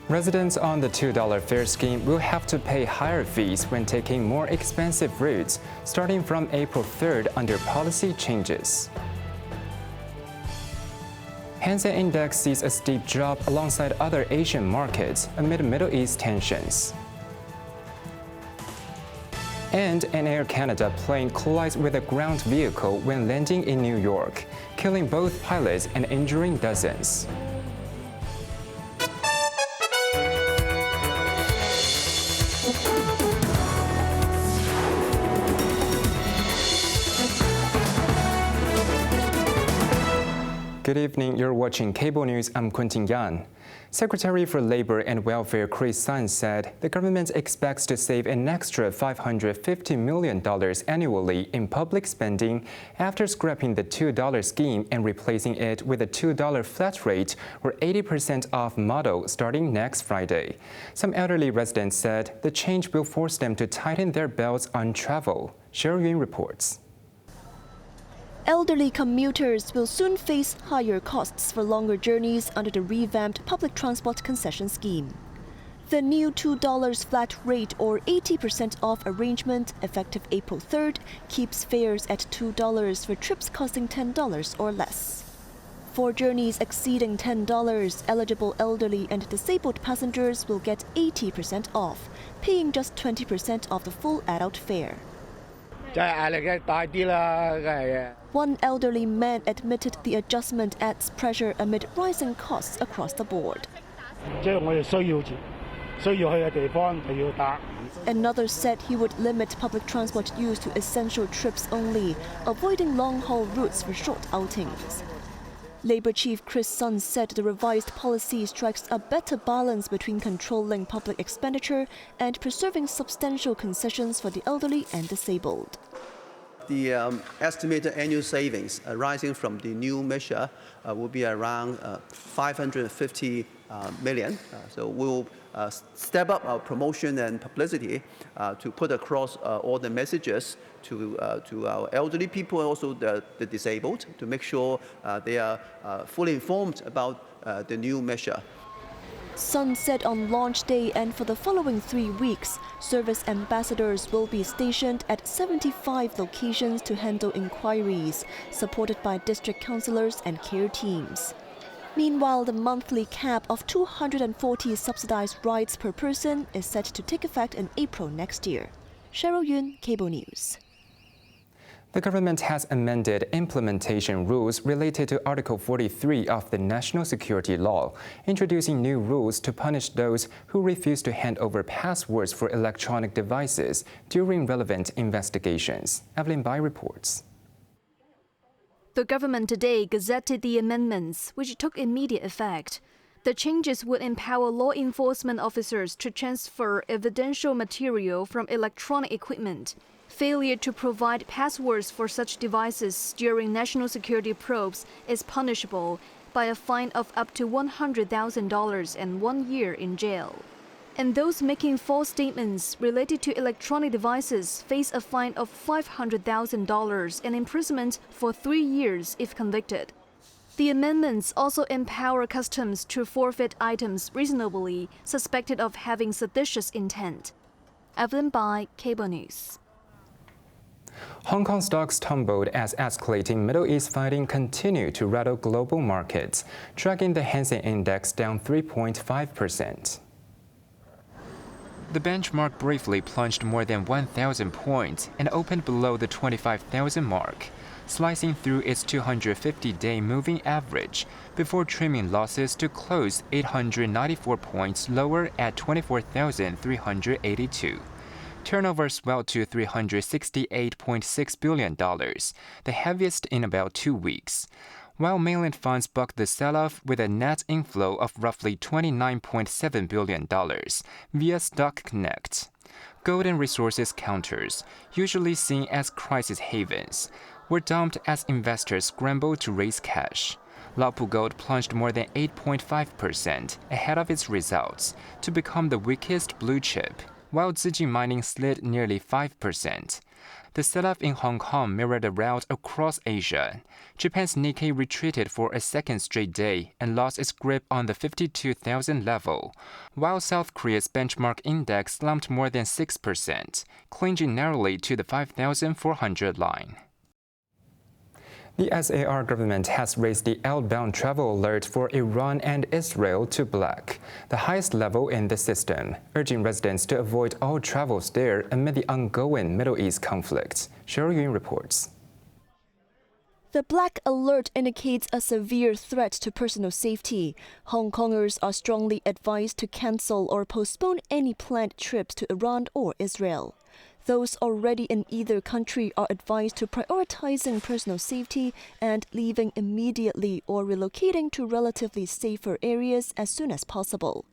Residents on the $2 fare scheme will have to pay higher fees when taking more expensive routes, starting from April 3rd under policy changes. Seng Index sees a steep drop alongside other Asian markets amid Middle East tensions. And an Air Canada plane collides with a ground vehicle when landing in New York, killing both pilots and injuring dozens. Good evening, you're watching Cable News. I'm Quentin Yan. Secretary for Labor and Welfare Chris Seng said the government expects to save an extra $550 million annually in public spending after scrapping the $2 scheme and replacing it with a $2 flat rate or 80% off model starting next Friday. Some elderly residents said the change will force them to tighten their belts on travel. Cheryl Yun reports. Elderly commuters will soon face higher costs for longer journeys under the revamped public transport concession scheme. The new $2 flat rate or 80% off arrangement, effective April 3rd, keeps fares at $2 for trips costing $10 or less. For journeys exceeding $10, eligible elderly and disabled passengers will get 80% off, paying just 20% of the full adult fare. One elderly man admitted the adjustment adds pressure amid rising costs across the board. Another said he would limit public transport use to essential trips only, avoiding long-haul routes for short outings. Labor Chief Chris Seng said the revised policy strikes a better balance between controlling public expenditure and preserving substantial concessions for the elderly and disabled. The estimated annual savings arising from the new measure will be around 550 million. So we'll step up our promotion and publicity to put across all the messages to our elderly people and also the disabled to make sure they are fully informed about the new measure. Seng said on launch day and for the following 3 weeks, service ambassadors will be stationed at 75 locations to handle inquiries, supported by district councillors and care teams. Meanwhile, the monthly cap of 240 subsidized rides per person is set to take effect in April next year. Cheryl Yun, Cable News. The government has amended implementation rules related to Article 43 of the National Security Law, introducing new rules to punish those who refuse to hand over passwords for electronic devices during relevant investigations. Evelyn Bai reports. The government today gazetted the amendments, which took immediate effect. The changes would empower law enforcement officers to transfer evidential material from electronic equipment. Failure to provide passwords for such devices during national security probes is punishable by a fine of up to $100,000 and 1 year in jail. And those making false statements related to electronic devices face a fine of $500,000 and imprisonment for 3 years if convicted. The amendments also empower customs to forfeit items reasonably suspected of having seditious intent. Evelyn Bai, Cable News. Hong Kong stocks tumbled as escalating Middle East fighting continued to rattle global markets, dragging the Seng Index down 3.5%. The benchmark briefly plunged more than 1,000 points and opened below the 25,000 mark, slicing through its 250-day moving average before trimming losses to close 894 points lower at 24,382. Turnover swelled to $368.6 billion, the heaviest in about 2 weeks, while mainland funds bucked the sell-off with a net inflow of roughly $29.7 billion via Stock Connect. Gold and resources counters, usually seen as crisis havens, were dumped as investors scrambled to raise cash. Laopu Gold plunged more than 8.5% ahead of its results to become the weakest blue chip, while Zijin mining slid nearly 5%. The sell-off in Hong Kong mirrored a rout across Asia. Japan's Nikkei retreated for a second straight day and lost its grip on the 52,000 level, while South Korea's benchmark index slumped more than 6%, clinging narrowly to the 5,400 line. The SAR government has raised the outbound travel alert for Iran and Israel to black, the highest level in the system, urging residents to avoid all travels there amid the ongoing Middle East conflict. Cheryl Yun reports. The black alert indicates a severe threat to personal safety. Hong Kongers are strongly advised to cancel or postpone any planned trips to Iran or Israel. Those already in either country are advised to prioritizing personal safety and leaving immediately or relocating to relatively safer areas as soon as possible.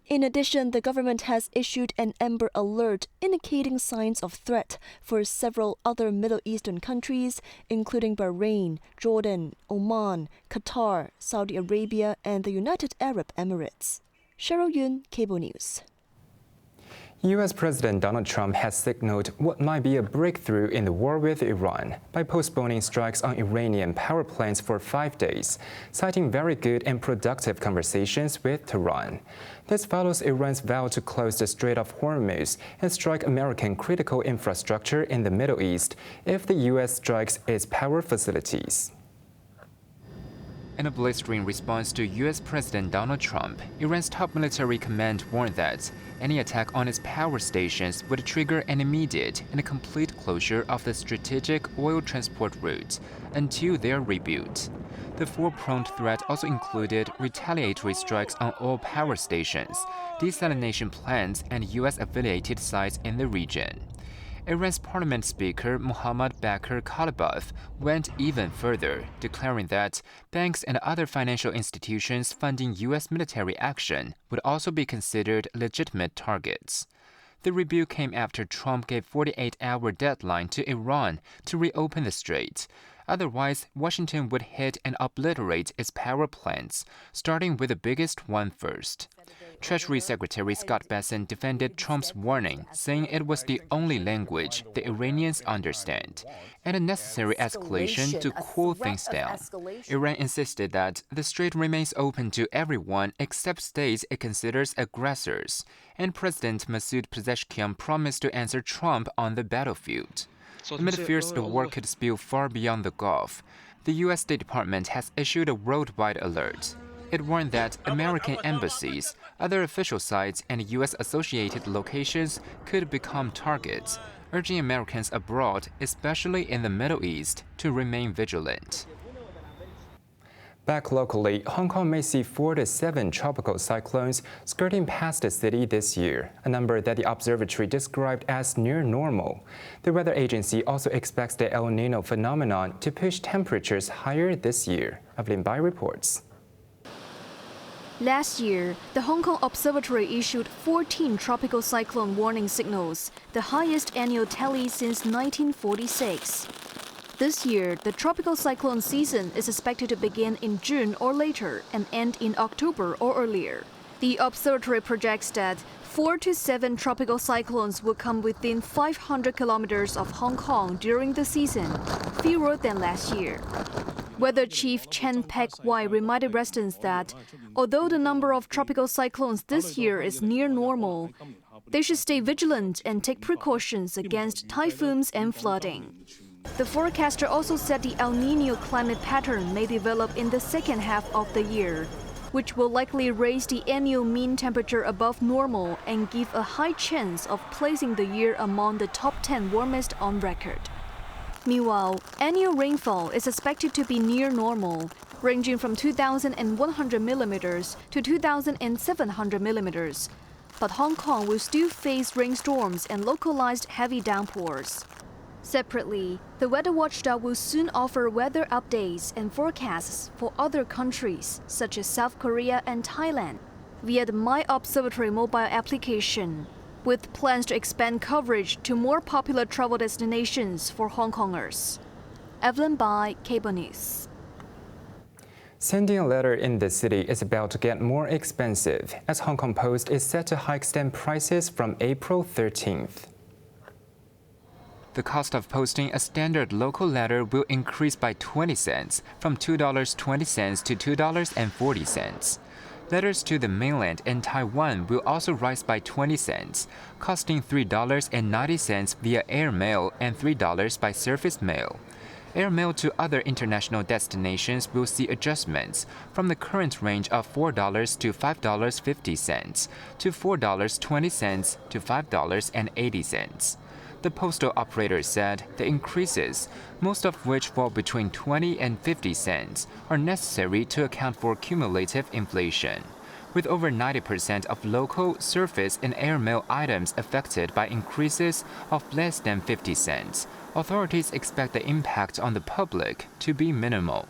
In addition, the government has issued an Amber Alert indicating signs of threat for several other Middle Eastern countries, including Bahrain, Jordan, Oman, Qatar, Saudi Arabia, and the United Arab Emirates. Cheryl Yun, Cable News. U.S. President Donald Trump has signaled what might be a breakthrough in the war with Iran by postponing strikes on Iranian power plants for 5 days, citing very good and productive conversations with Tehran. This follows Iran's vow to close the Strait of Hormuz and strike American critical infrastructure in the Middle East if the U.S. strikes its power facilities. In a blistering response to U.S. President Donald Trump, Iran's top military command warned that any attack on its power stations would trigger an immediate and complete closure of the strategic oil transport route until their rebuilt. The four-pronged threat also included retaliatory strikes on oil power stations, desalination plants, and U.S.-affiliated sites in the region. Iran's parliament speaker Mohammad Bakir Kalibaf went even further, declaring that banks and other financial institutions funding U.S. military action would also be considered legitimate targets. The rebuke came after Trump gave a 48-hour deadline to Iran to reopen the strait. Otherwise, Washington would hit and obliterate its power plants, starting with the biggest one first. Treasury Secretary Scott Bessent defended Trump's warning, saying it was the only language the Iranians understand, and a necessary escalation to cool things down. Iran insisted that the strait remains open to everyone except states it considers aggressors, and President Masoud Pezeshkian promised to answer Trump on the battlefield. Amid fears the war could spill far beyond the Gulf, the U.S. State Department has issued a worldwide alert. It warned that American embassies, other official sites, and U.S.-associated locations could become targets, urging Americans abroad, especially in the Middle East, to remain vigilant. Back locally, Hong Kong may see 4 to 7 tropical cyclones skirting past the city this year, a number that the observatory described as near normal. The weather agency also expects the El Nino phenomenon to push temperatures higher this year. Evelyn Bai reports. Last year, the Hong Kong Observatory issued 14 tropical cyclone warning signals, the highest annual tally since 1946. This year, the tropical cyclone season is expected to begin in June or later and end in October or earlier. The observatory projects that 4 to 7 tropical cyclones will come within 500 kilometers of Hong Kong during the season, fewer than last year. Weather Chief Chen Pek-wai reminded residents that, although the number of tropical cyclones this year is near normal, they should stay vigilant and take precautions against typhoons and flooding. The forecaster also said the El Nino climate pattern may develop in the second half of the year, which will likely raise the annual mean temperature above normal and give a high chance of placing the year among the top 10 warmest on record. Meanwhile, annual rainfall is expected to be near normal, ranging from 2,100 millimeters to 2,700 millimeters. But Hong Kong will still face rainstorms and localized heavy downpours. Separately, the weather watchdog will soon offer weather updates and forecasts for other countries, such as South Korea and Thailand, via the My Observatory mobile application, with plans to expand coverage to more popular travel destinations for Hong Kongers. Evelyn Bai, Cable News. Sending a letter in the city is about to get more expensive, as Hong Kong Post is set to hike stamp prices from April 13th. The cost of posting a standard local letter will increase by 20 cents, from $2.20 to $2.40. Letters to the mainland and Taiwan will also rise by 20 cents, costing $3.90 via air mail and $3 by surface mail. Airmail to other international destinations will see adjustments from the current range of $4 to $5.50 to $4.20 to $5.80. The postal operator said the increases, most of which fall between 20 and 50 cents, are necessary to account for cumulative inflation. With over 90% of local, surface, and airmail items affected by increases of less than 50 cents, authorities expect the impact on the public to be minimal.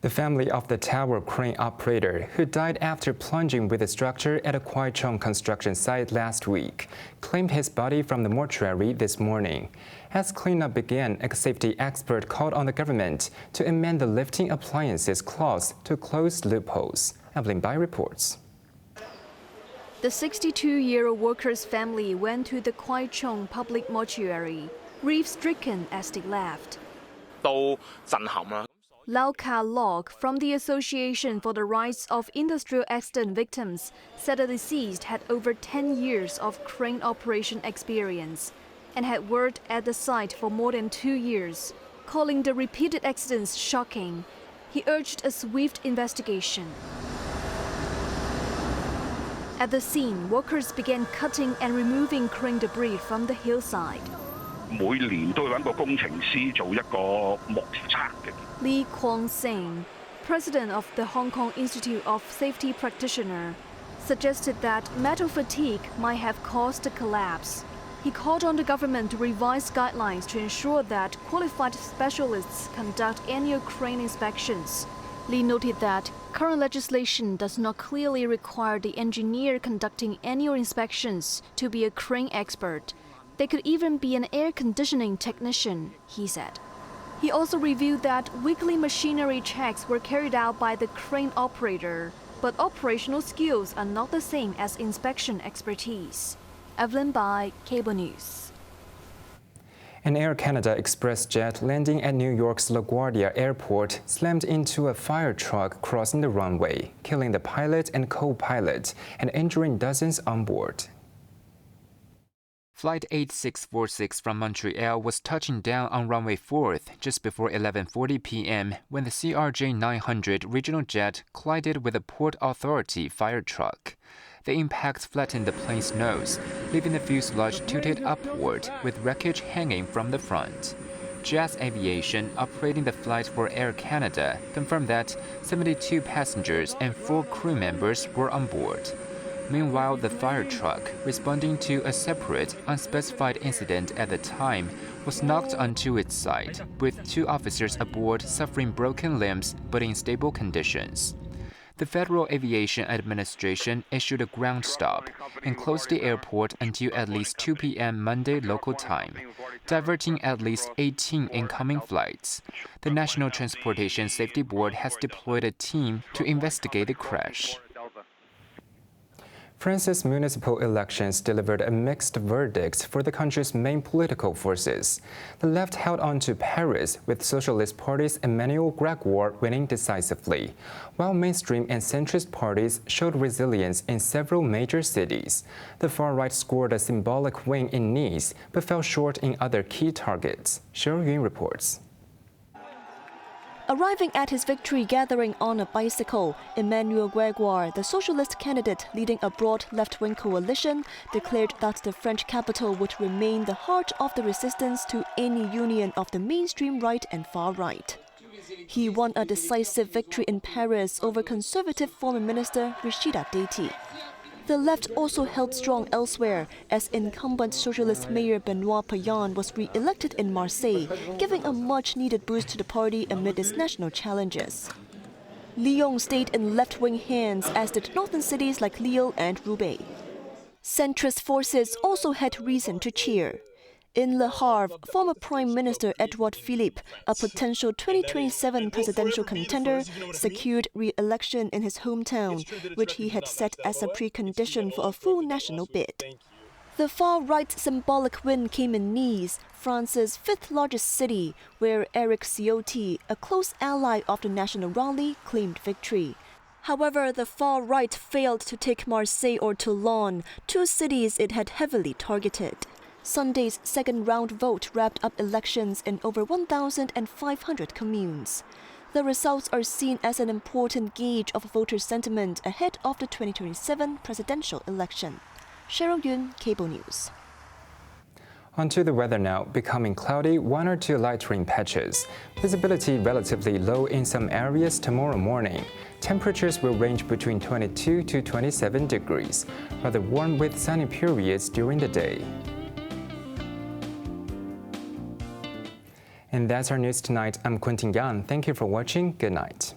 The family of the tower crane operator who died after plunging with the structure at a Kwai Chung construction site last week claimed his body from the mortuary this morning. As cleanup began, a safety expert called on the government to amend the lifting appliances clause to close loopholes. Evelyn Bai reports. The 62-year-old worker's family went to the Kwai Chung public mortuary, grief-stricken as they left. Lau Ka Lok from the Association for the Rights of Industrial Accident Victims said the deceased had over 10 years of crane operation experience and had worked at the site for more than 2 years. Calling the repeated accidents shocking, he urged a swift investigation. At the scene, workers began cutting and removing crane debris from the hillside. Lee Kwong Seng, president of the Hong Kong Institute of Safety Practitioners, suggested that metal fatigue might have caused the collapse. He called on the government to revise guidelines to ensure that qualified specialists conduct annual crane inspections. Lee noted that current legislation does not clearly require the engineer conducting annual inspections to be a crane expert. They could even be an air conditioning technician, he said. He also revealed that weekly machinery checks were carried out by the crane operator, but operational skills are not the same as inspection expertise. Evelyn Bai, Cable News. An Air Canada Express jet landing at New York's LaGuardia Airport slammed into a fire truck crossing the runway, killing the pilot and co-pilot and injuring dozens on board. Flight 8646 from Montreal was touching down on runway 4th just before 11:40 p.m. when the CRJ-900 regional jet collided with a Port Authority fire truck. The impact flattened the plane's nose, leaving the fuselage tilted upward with wreckage hanging from the front. Jazz Aviation, operating the flight for Air Canada, confirmed that 72 passengers and 4 crew members were on board. Meanwhile, the fire truck, responding to a separate, unspecified incident at the time, was knocked onto its side, with 2 officers aboard suffering broken limbs but in stable conditions. The Federal Aviation Administration issued a ground stop and closed the airport until at least 2 p.m. Monday local time, diverting at least 18 incoming flights. The National Transportation Safety Board has deployed a team to investigate the crash. France's municipal elections delivered a mixed verdict for the country's main political forces. The left held on to Paris, with Socialist Party's Emmanuel Grégoire winning decisively, while mainstream and centrist parties showed resilience in several major cities. The far right scored a symbolic win in Nice, but fell short in other key targets. Cheryl Yun reports. Arriving at his victory gathering on a bicycle, Emmanuel Grégoire, the socialist candidate leading a broad left-wing coalition, declared that the French capital would remain the heart of the resistance to any union of the mainstream right and far right. He won a decisive victory in Paris over conservative Foreign Minister Rachida Dati. The left also held strong elsewhere, as incumbent socialist Mayor Benoît Payan was re-elected in Marseille, giving a much-needed boost to the party amid its national challenges. Lyon stayed in left-wing hands, as did northern cities like Lille and Roubaix. Centrist forces also had reason to cheer. In Le Havre, former Prime Minister Edouard Philippe, a potential 2027 presidential contender, secured re-election in his hometown, which he had set as a precondition for a full national bid. The far-right symbolic win came in Nice, France's fifth-largest city, where Eric Ciotti, a close ally of the National Rally, claimed victory. However, the far-right failed to take Marseille or Toulon, two cities it had heavily targeted. Sunday's second-round vote wrapped up elections in over 1,500 communes. The results are seen as an important gauge of voter sentiment ahead of the 2027 presidential election. Cheryl Yun, Cable News. On to the weather now. Becoming cloudy, 1 or 2 light rain patches. Visibility relatively low in some areas tomorrow morning. Temperatures will range between 22 to 27 degrees, rather warm with sunny periods during the day. And that's our news tonight. I'm Quentin Yan. Thank you for watching. Good night.